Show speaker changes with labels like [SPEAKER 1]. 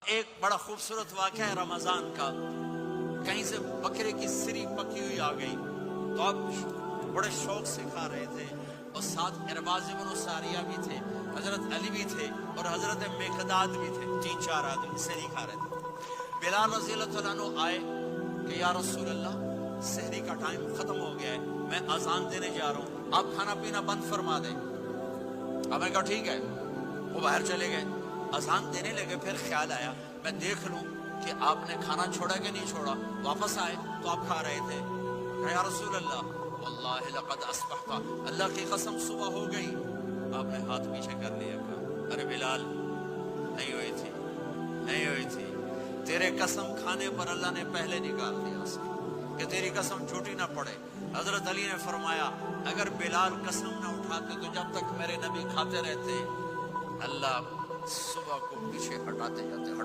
[SPEAKER 1] ایک بڑا خوبصورت واقعہ ہے رمضان کا، کہیں سے بکرے کی سری پکی ہوئی آ گئی تو آپ بڑے شوق سے کھا رہے تھے، اور ساتھ ارباز بن ساریہ بھی تھے، حضرت علی بھی تھے، اور حضرت مقداد بھی تھے، 3-4 آدمی سحری کھا رہے تھے۔ بلال رضی اللہ تعالیٰ عنہ آئے کہ یا رسول اللہ سحری کا ٹائم ختم ہو گیا ہے، میں اذان دینے جا رہا ہوں، آپ کھانا پینا بند فرما دیں۔ اب میں کہا ٹھیک ہے، وہ باہر چلے گئے، اذان دینے لگے، پھر خیال آیا میں دیکھ لوں کہ آپ نے کھانا چھوڑا کہ نہیں چھوڑا۔ واپس آئے تو آپ کھا رہے تھے، کہ یا رسول اللہ واللہ لقد اصبحت، اللہ کی قسم صبح ہو گئی۔ آپ نے ہاتھ پیچھے کر لیا، کہا ارے بلال نہیں ہوئی تھی، نہیں ہوئی تھی، تیرے قسم کھانے پر اللہ نے پہلے نکال دیا اس کو، کہ تیری قسم جھوٹی نہ پڑے۔ حضرت علی نے فرمایا اگر بلال قسم نہ اٹھاتے تو جب تک میرے نبی کھاتے رہتے اللہ صبح کو پیچھے ہٹاتے جاتے۔